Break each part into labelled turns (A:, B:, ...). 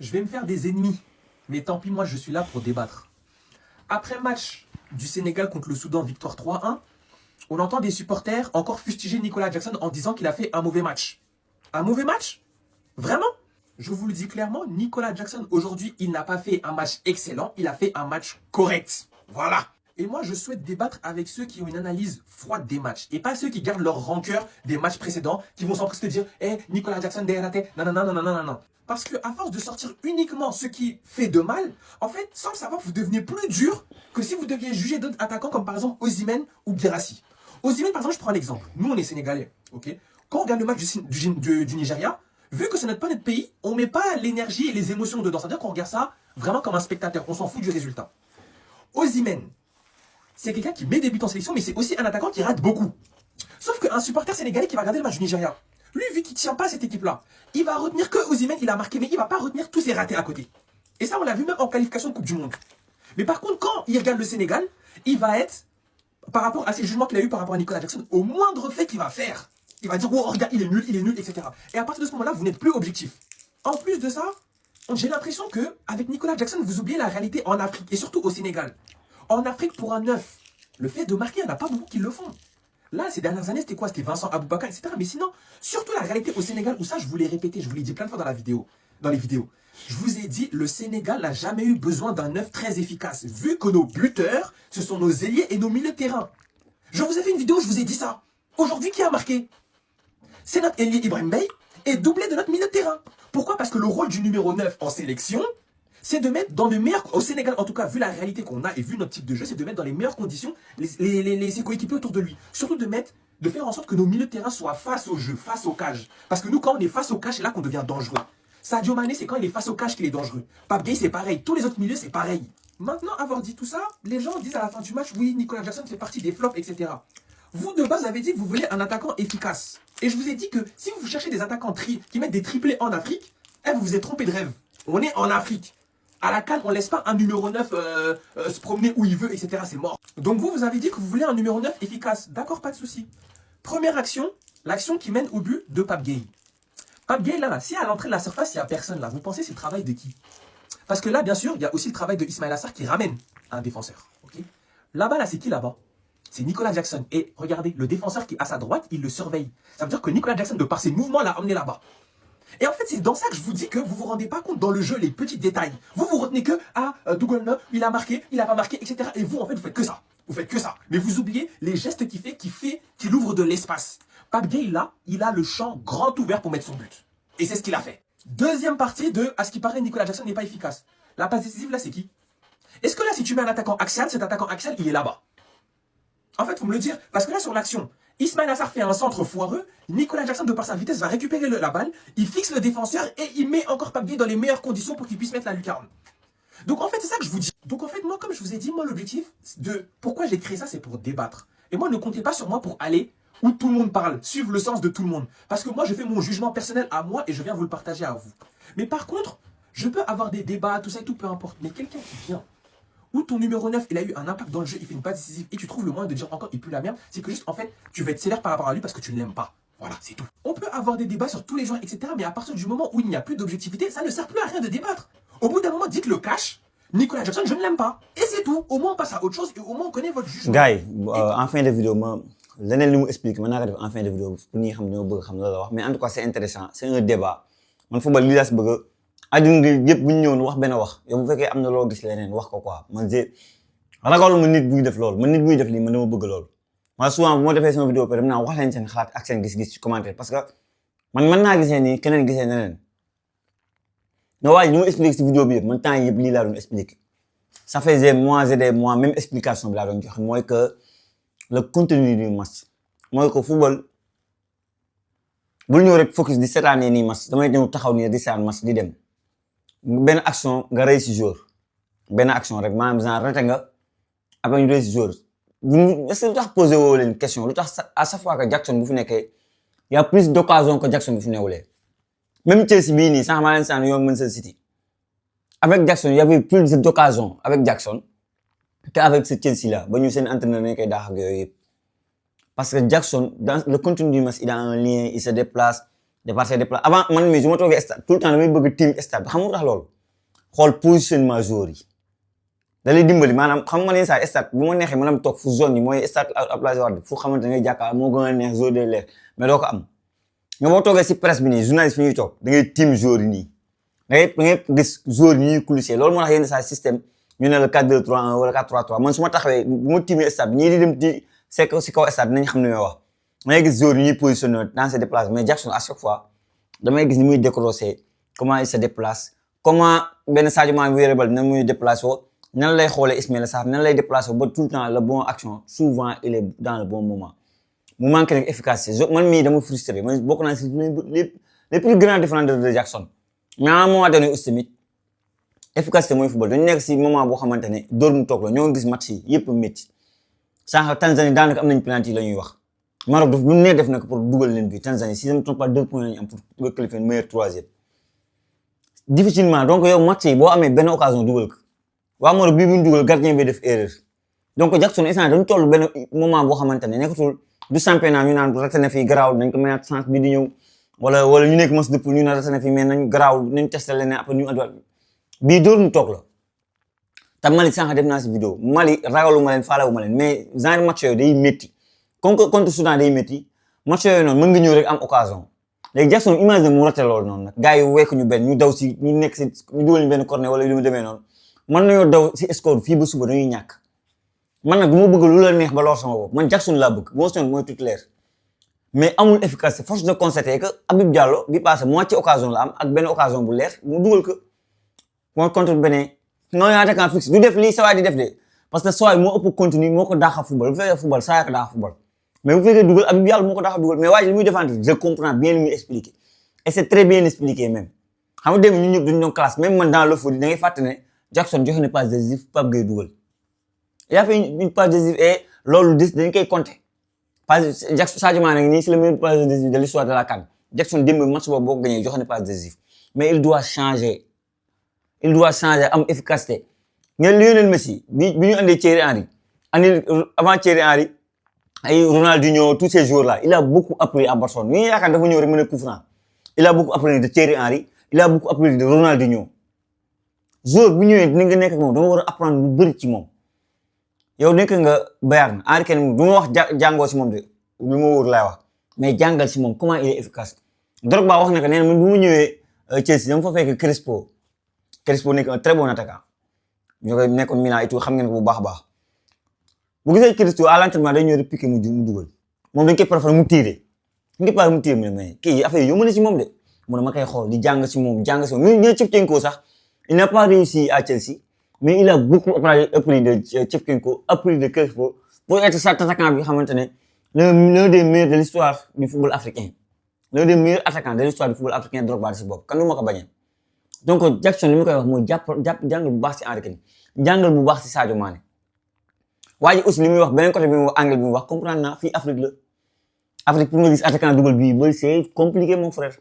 A: Je vais me faire des ennemis. Mais tant pis, moi, je suis là pour débattre. Après match du Sénégal contre le Soudan, victoire 3-1, on entend des supporters encore fustiger Nicolas Jackson en disant qu'il a fait un mauvais match. Un mauvais match? Vraiment? Je vous le dis clairement, Nicolas Jackson, aujourd'hui, il n'a pas fait un match excellent, il a fait un match correct. Voilà. Et moi, je souhaite débattre avec ceux qui ont une analyse froide des matchs. Et pas ceux qui gardent leur rancœur des matchs précédents, qui vont s'empresser de dire « Eh, Nicolas Jackson, dératé, non, non, non, non, non, non, non. » Parce qu'à force de sortir uniquement ce qui fait de mal, en fait, sans le savoir, vous devenez plus dur que si vous deviez juger d'autres attaquants comme par exemple Osimhen ou Guirassy. Osimhen, par exemple, je prends un exemple. Nous, on est Sénégalais, ok? Quand on regarde le match du Nigeria, vu que ce n'est pas notre pays, on ne met pas l'énergie et les émotions dedans. C'est-à-dire qu'on regarde ça vraiment comme un spectateur. On s'en fout du résultat. Osimhen, c'est quelqu'un qui met des buts en sélection, mais c'est aussi un attaquant qui rate beaucoup. Sauf qu'un supporter sénégalais qui va regarder le match du Nigeria, lui, vu qu'il ne tient pas à cette équipe-là, il va retenir que Osimhen, il a marqué, mais il ne va pas retenir tous ses ratés à côté. Et ça, on l'a vu même en qualification de Coupe du Monde. Mais par contre, quand il regarde le Sénégal, il va être, par rapport à ces jugements qu'il a eu par rapport à Nicolas Jackson, au moindre fait qu'il va faire, il va dire, oh, regarde, il est nul, etc. Et à partir de ce moment-là, vous n'êtes plus objectif. En plus de ça, j'ai l'impression que avec Nicolas Jackson, vous oubliez la réalité en Afrique, et surtout au Sénégal. En Afrique, pour un neuf, le fait de marquer, il n'y en a pas beaucoup qui le font. Là, ces dernières années, c'était quoi? C'était Vincent Aboubakar, etc. Mais sinon, surtout la réalité au Sénégal, où ça, je vous l'ai répété, je vous l'ai dit plein de fois dans les vidéos. Je vous ai dit, le Sénégal n'a jamais eu besoin d'un neuf très efficace, vu que nos buteurs, ce sont nos ailiers et nos milieux de terrain. Je vous ai fait une vidéo, je vous ai dit ça. Aujourd'hui, qui a marqué? C'est notre ailier Ibrahim Bey, et doublé de notre milieu de terrain. Pourquoi? Parce que le rôle du numéro 9 en sélection, c'est de mettre dans les meilleurs, au Sénégal en tout cas, vu la réalité qu'on a et vu notre type de jeu, c'est de mettre dans les meilleures conditions ses coéquipiers autour de lui. Surtout de faire en sorte que nos milieux de terrain soient face au jeu, face au cage. Parce que nous, quand on est face au cage, c'est là qu'on devient dangereux. Sadio Mané, c'est quand il est face au cage qu'il est dangereux. Pape Gueye, c'est pareil. Tous les autres milieux, c'est pareil. Maintenant, avoir dit tout ça, les gens disent à la fin du match, oui, Nicolas Jackson fait partie des flops, etc. Vous, de base, avez dit que vous voulez un attaquant efficace. Et je vous ai dit que si vous cherchez des attaquants qui mettent des triplés en Afrique, vous vous êtes trompé de rêve. On est en Afrique. À la CAN, on ne laisse pas un numéro 9 se promener où il veut, etc. C'est mort. Donc vous avez dit que vous voulez un numéro 9 efficace. D'accord, pas de souci. Première action, l'action qui mène au but de Pape Gueye. Pape Gueye, là, si à l'entrée de la surface, il n'y a personne là, vous pensez c'est le travail de qui? Parce que là, bien sûr, il y a aussi le travail de Ismaïla Sarr qui ramène un défenseur. Okay, là-bas, là, c'est qui là-bas? C'est Nicolas Jackson. Et regardez, le défenseur qui est à sa droite, il le surveille. Ça veut dire que Nicolas Jackson, de par ses mouvements, l'a emmené là-bas. Et en fait, c'est dans ça que je vous dis que vous ne vous rendez pas compte dans le jeu, les petits détails. Vous vous retenez que, Dougalna, il a marqué, il n'a pas marqué, etc. Et vous, en fait, vous faites que ça. Vous faites que ça. Mais vous oubliez les gestes qu'il ouvre de l'espace. Pape Gueye, là, il a le champ grand ouvert pour mettre son but. Et c'est ce qu'il a fait. Deuxième partie de, à ce qui paraît, Nicolas Jackson n'est pas efficace. La passe décisive, là, c'est qui? Est-ce que là, si tu mets un attaquant axial, cet attaquant axial, il est là-bas? En fait, faut me le dire. Parce que là, sur l'action, Ismaïla Sarr fait un centre foireux. Nicolas Jackson, de par sa vitesse, va récupérer la balle. Il fixe le défenseur et il met encore Pape Gueye dans les meilleures conditions pour qu'il puisse mettre la lucarne. Donc en fait, c'est ça que je vous dis. Donc en fait, moi, comme je vous ai dit, moi, l'objectif de pourquoi j'ai créé ça, c'est pour débattre. Et moi, ne comptez pas sur moi pour aller où tout le monde parle, suivre le sens de tout le monde. Parce que moi, je fais mon jugement personnel à moi et je viens vous le partager à vous. Mais par contre, je peux avoir des débats, tout ça et tout, peu importe. Mais quelqu'un qui vient, où ton numéro 9, il a eu un impact dans le jeu, il fait une passe décisive et tu trouves le moyen de dire encore il pue la merde, c'est que juste en fait, tu vas être sévère par rapport à lui parce que tu ne l'aimes pas. Voilà, c'est tout. On peut avoir des débats sur tous les joueurs, etc. Mais à partir du moment où il n'y a plus d'objectivité, ça ne sert plus à rien de débattre. Au bout d'un moment, dites le cash. Nicolas Jackson, je ne l'aime pas. Et c'est tout. Au moins, on passe à autre chose et au moins, on connaît votre jugement.
B: Gars, en fin de vidéo, leneen li mu explique mën naa ko def en fin de vidéo pour ñi xam ne ñoo bëgg xam la wax mais en tout cas c'est intéressant c'est un débat man football lii laa si bëgg a àdduna yëpp bu ñu ñëwoon wax benn wax yow bu fekkee am na loo gis leneen wax ko quoi man ragal ma nit buy def loolu man nit buy def lii man dama bëgg loolu man souvent bu ma defee sama vidéo pare dem naa wax leen seen xalaat ak seen gis-gis ci commentaire parce que man mën naa gisee nii keneen gisee neneen nga waaye ñu ma expliqué ci vidéo bi yëpp man temps yëpp lii laa doon expliqué ça fait des mois et des mois même explication bi laa doon joxe mooy que le contenu du match mooy que football bul ñëw rek focus di seetaanee nii match damay ñëw taxaw nii di seetaan match di dem benn action nga rey si jour benn action rek maanaam genre rete nga après ñu rey si jour est-ce que lu tax posé woo leen question lu tax à chaque fois que Jackson bu fi nekkee y a plus d'occasion que Jackson bu fi newulee même Chelsea bii nii sax maa leen saan yow Manchester City avec Jackson il y avait plus d'occasion avec Jackson qu'avec ce Chelsea là ba ñu seen entraîneur nañ koy daax ak yooyu yëpp parce que Jackson dans le contenu du match il a un lien il se déplace dépasser déplacer avant man mii su ma toogee stade tout le temps damay bëgg team stade xam nga tax loolu xool positionnement joueur yi da lay dimbali maanaam xam nga ne saa stade bu ma neexee maanaam toog fu zone yi mooy stade Abdoulaye Wade fu xamante ne jàkkaar moo gën a neex joueur de l'air mais doo ko am nga boo toogee si presse bi nii journaliste fi ñuy toog da ngay team joueur yi nii da ngay gis joueur yi ñuy coulisser loolu moo tax yenn saa système ñu ne la 4-2-3-1 wala 4-3-3 man su ma taxawee bu ma teamee stade bi ñii di dem di sekk si kaw stade dinañ xam ne may wax da ngay gis joueur yi ñuy positionné dans ses déplacements mais Jackson à chaque fois damay gis ni muy décrocher comment il se déplace comment benn Sadio Mané wéerébal na muy déplacé woo nan lay xoolee Ismaïla Sarr nan lay déplacé ba tout le temps le bon action souvent il est dans le bon moment mu manque nag efficacité man mii dama frustré man bokk naa si les plus grands défenseurs de Jackson mais à un moment donné aussi tamit efficacité mooy football dañu nekk si moment boo xamante ne dóor mu toog la ñoo ngi gis match yi yëpp métti sànq Tanzanie daanaka am nañ penalty la ñuy wax Maroc daf lu ne def na ko pour dugal leen bi Tanzanie si je ne me trompe pas 2 points lañu am pour qualifier meilleur troisième difficilement donc yow match yi boo amee benn occasion dugal ko waa Maroc bii bu ñu dugal gardien bi def erreur donc Jackson instant dañu toll benn moment boo xamante ne nekkatul du championnat ñu naan raté na fii garaawul nañ ko mayaat chance bi di ñëw wala ñu nekk match de poule ñu naan raté na fii mais nañ garaawul nañ testé leneen après ñu adduwaat bii dóor mu toog la te Mali sànq def naa si vidéo Mali ragaluma leen faalewuma leen mais genre match yooyu day métti contre Soudan day métti match yooyu noonu mën nga ñëw rek am occasion léegi Jackson imagine mu raté loolu noonu nag gars yi wekk ñu benn ñu daw si ñu nekk si ñu dugal ñu benn corner wala lu mu demee noonu mën nañoo daw si score fii ba suba dañuy ñàkk man nag bu ma bëgg lu la neex ba lool sama bopp man Jackson laa bëgg boo soon mooy titulaire mais amul efficacité force de constater que Habib Diallo bi passé moitié occasion la am ak benn occasion bu leer mu dugal ko mooy contre Bénin non yaa attaquant fixe du def lii sawaay di def de parce que sawaay moo ëpp continue moo ko daax a football bu fekkee football saa ko daax a football mais bu fekkee dugal Habib Diallo moo ko daax a dugal mais waaye li muy défendre je comprends bien li muy expliquer et c'est très bien expliqué même xam nga dem ñun ñëpp dañu doon classe même man dans le foot da ngay fàtte ne Jackson joxe na passe décisive Pape Gueye dugal il a fait une passe décisive et loolu dañ koy compter passe Jackson Sadio Mané ngi nii c'est le meilleur passe décisive de l'histoire de la CAN Jackson démb match boobu boo ko gagné joxe na passe décisive mais il doit changer am efficacité ngeen Lionel Messi bi ñu andee Thierry Henry avant Thierry Henry ay Ronaldinho tous ces joueurs là il a beaucoup appris à Barcelone ñu yaakaar dafa ñëw rek mën a coup franc il a beaucoup appris de Thierry Henry il a beaucoup appris de Ronaldinho joueur bu ñëwee dina nga nekk ak moom dama war a apprendre lu bëri ci moom yow nekk nga Bayern Henry Kane du ma wax jàngoo si moom de lu ma wóor laay wax mais jàngal si moom comment il est efficace Drogba wax na ko nee na man bu mu ñëwee Chelsea dama fa fekk Crespo nekk un très bon attaquant ñu koy nekkoon Milan et tout xam ngeen ko bu baax a baax bu gisee Crespo à l'entraînement day ñëw rek piqué mu dugal moom dañ koy préféré mu tirer mu ne mais kii affaire yi yomb na si moom de mu ne ma koy xool di jàng si moom ñu Shevchenko sax il n'a pas réussi à Chelsea mais il a beaucoup appris de Shevchenko appris de Crespo pour être cet attaquant bi xamante ne l'un des meilleurs de l'histoire du football africain l'un des meilleurs attaquants de l'histoire du football africain Drogba si bopp kan du ma ko bañee donc Jackson li ma koy wax mooy jàngal bu baax si Henry Kane jàngal bu baax si Sadio Mané waaye aussi li muy wax beneen côté bi mu wax angle bi mu wax comprendre naa fii Afrique la Afrique pour nga gis attaquant dugal bii ba c'est compliqué mon frère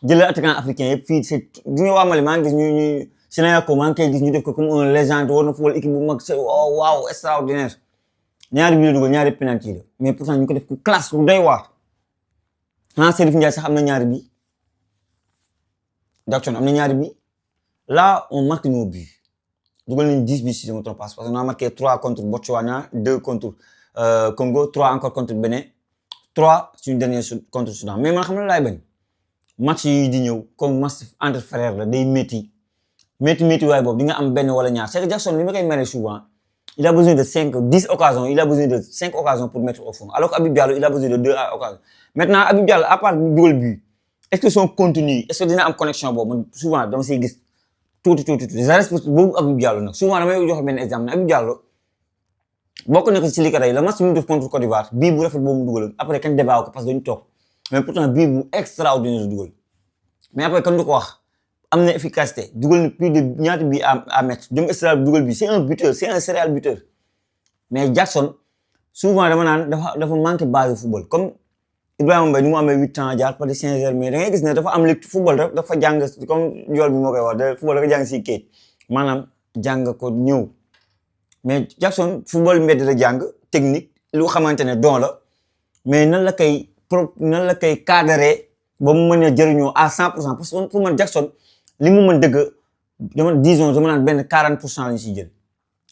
B: jëlee attaquant africain yëpp fii c'est du ñu waa Mali maa ngi gis ñu Sénégal maa ngi koy gis ñu def ko comme un légende war na football équipe bu mag c'est waaw extraordinaire ñaari bii la dugal ñaari penalty la mais pourtant ñu ko def ko classe bu doy waar Serif Ndiaye sax am na ñaari bii Jackson am na ñaari bi là on marque nos buts dugal nañ 10 buts si je me trompe pas parce qu'on a marqué 3 contre Botswana 2 contre Congo 3 encore contre Bénin 3 suñu dernier contre Soudan mais man xam na laay bañ match yi di ñëw comme match entre frères la day métti waaye boobu di nga am benn wala ñaar c'est que Jackson li ma koy mere souvent il a besoin de 10 occasions il a besoin de 5 occasions pour mettre au fond alors que Habib Diallo il a besoin de 2 occasions maintenant Habib Diallo à part dugal but est-ce que son contenu est-ce que dina am connexion boobu man souvent dama siy gis tuuti je respecte boobu Habib Diallo nag souvent damay joxe benn exemple ne Habib Diallo bokk na ko ci li ko rey la match bi mu def contre Côte d'Ivoire bii bu rafet boobu mu dugal après kenn débat ko parce que dañu toog mais pourtant bii bu extraordinaire dugal mais après kan du ko wax am na efficacité dugal na plus de ñaata bii à mettre dem extra dugal bi c'est un buteur c'est un serial buteur mais Jackson souvent dama naan dafa manqué base de football comme Ibrahima Mbaye ni mu amee 8 ans jaar par des Saint-Germain mais da ngay gis ne dafa am léegi football rek dafa jàng comme yool bi moo koy wax football dafa jàng si kayit maanaam jàng ko ñëw mais Jackson football mbedd la jàng technique lu xamante ne don la mais nan la koy cadrer ba mu mën a jëriñoo à 100% parce que pour man Jackson li mu mën dëgg disons dama naan benn 40% lañu siy jël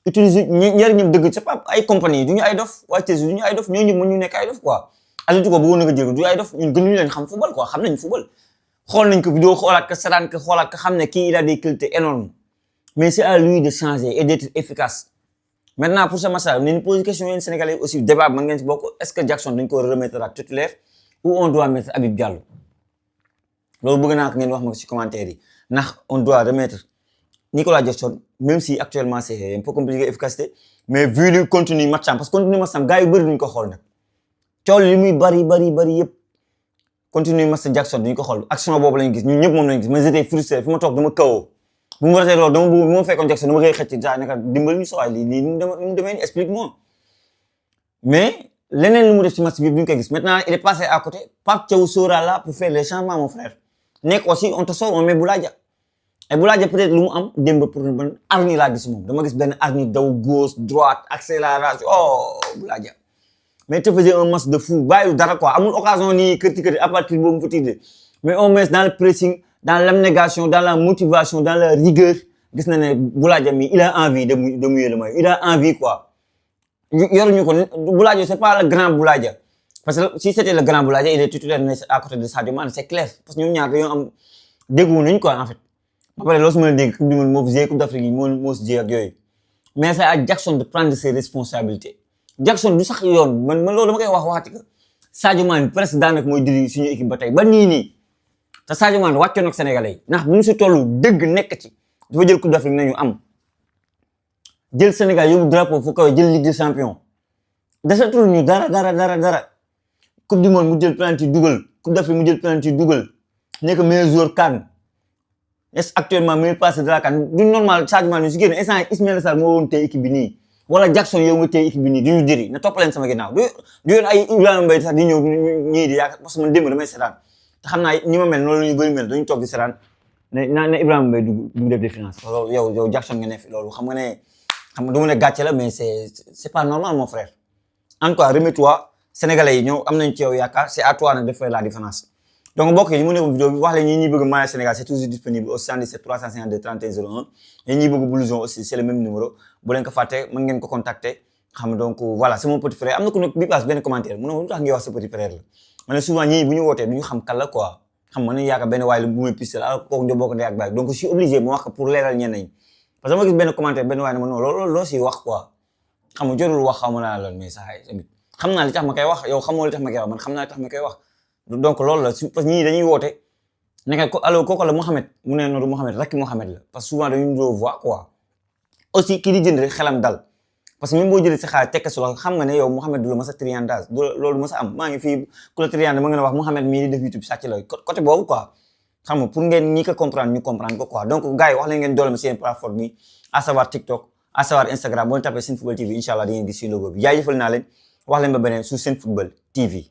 B: utiliser njëriñam dëgg c'est pas ay compagnie du ñu ay dof waa Chelsea du ñu ay dof ñoo ñëpp mën ñu nekk ay dof quoi Atlético bëggoon na ko jël du ay dof ñun gënuñu leen xam football quoi xam nañ football xool nañ ko vidéo xoolaat ko seetaan ko xoolaat ko xam ne kii il a des qualités énormes mais c'est à lui de changer et d'être efficace maintenant pour ce match-là nañu pose question yéen Sénégalais aussi débat mën ngeen si bokk est-ce que Jackson dañ ko remettre à titulaire ou on doit mettre Habib Diallo loolu bëgg naa ko ngeen wax ma ko ci commentaire yi ndax on doit remettre Nicolas Jackson même si actuellement c'est un peu compliqué efficacité mais vu le contenu match am parce que contenu match am gars yu bëri duñ ko xool nag coow li muy bari yëpp contenu match Jackson duñ ko xool action boobu lañu gis ñun ñëpp moom lañu gis mais j'étais frustré fi ma toog dama kawoo bu mu ratee loolu dama bëgg bu ma fekkoon Jackson dama koy xëcc saa naka dimbali ñu sawaay lii nu mu demee ni explique-moi mais leneen lu mu def ci match bi duñ ko gis maintenant il est passé à côté Pape Thiaw sera là pour faire les changements mon frère nekk aussi on te sort on met Boulaye Dia et Boulaye Dia peut-être lu mu am démb pour ban hargne laa gis moom dama gis benn hargne daw gauche droite accélération oh Boulaye Dia mais te faisait un match de fou bàyyi dara quoi amul occasion nii kërti à partir boobu mu fa tiidee mais au moins dans le pressing dans l'abnégation dans la motivation dans la rigueur gis na ne Boulaye Dia mi il a envie de mouiller le maillot il a envie quoi yoruñu ko Boulaye Dia c'est pas le grand Boulaye Dia parce que si c'était le grand Boulaye Dia il est titulaire à côté de Sadio Mané c'est clair parce que ñoom ñaar dañoo am déggu nañ quoi en fait ba pare loolu su ma la dégg coupe du monde moo fi joué coupe d'Afrique yi moo si joué ak yooyu mais c'est à Jackson de prendre ses responsabilités Jackson du sax yoon man loolu dama koy waxati que Sadio Mané presque daanaka mooy diri suñu équipe ba tey ba nii te Sadio Mané wàccoon ak Sénégalais yi ndax bu ñu si tollu dëgg nekk ci dafa jël coupe d'Afrique nañu am jël Sénégal yóbbu drapeau fu kaw jël Ligue des champions desatul ñu dara coupe du monde mu jël penalty dugal coupe d'Afrique mu jël penalty dugal nekk meilleur joueur CAN est actuellement meilleur passeur de la CAN du normal Sadio Mané su génn instant Ismaïla Sarr moo woon tey équipe bi nii wala Jackson yow nga tey équipe bi nii du ñu diri na toppaleen sama ginnaaw du yoon ay Ibrahima Mbaye sax di ñëw ñii di yaakaar parce que man démb damay seetaan te xam naa ñi ma mel noonu la ñu bëri mel dañu toog di seetaan na Ibrahima Mbaye du def différence loolu yow Jackson nga ne fi loolu xam nga du mu ne gàcce la mais c'est pas normal mon frère en tout cas remets-toi Sénégalais yi ñoo am nañ ci yow yaakaar c'est à toi nag de faire la différence donc mbokk yi li mu nekkoon vidéo bi wax leen ñi bëgg maillot Sénégal c'est toujours disponible au 77 352 31 01 et ñi bëgg blouson aussi c'est le même numéro bu leen ko fàtte mën ngeen ko contacter xam donc voilà c'est mon petit frère am na ku nekk bi passe benn commentaire mu ne lu tax ngay wax sa petit frère la ma ne souvent ñii bu ñu wootee du ñu xam kan la quoi xam nga ne yaakaar benn waay la bu may pistel alors kooku ñoo bokk ndey ak baay donc je suis obligé ma wax ko pour leeral ñenn ñi parce que ma gis benn commentaire benn waay ne ma non loolu loo si wax quoi xam nga jorul wax xaw ma naa lan mais sax tamit xam naa li tax ma koy wax yow xamoo li tax ma koy wax man xam naa li tax ma koy wax donc loolu la parce que ñii dañuy woote nekk ko allo kooku la Mohamed mu ne noonu Mohamed rakki Mohamed la parce que souvent dañuy doo voir quoi aussi kii di jënd rek xelam dal parce que même boo jëlee sa xaalis tekk si loxo xam nga ne yow Mohamed du la mës a triandage loolu mës a am maa ngi fii ku la triandage ma ngeen wax Mohamed mii di def YouTube sàcc la côté boobu quoi xam nga pour ngeen ñi ko comprendre ñu comprendre ko quoi donc gars yi wax leen ngeen doole ma seen plateforme bi à savoir TikTok à savoir Instagram boo tapé Senfootball TV incha allah di ngeen gis si logo bi jaajëfal naa leen wax leen ba beneen sur Senfootball TV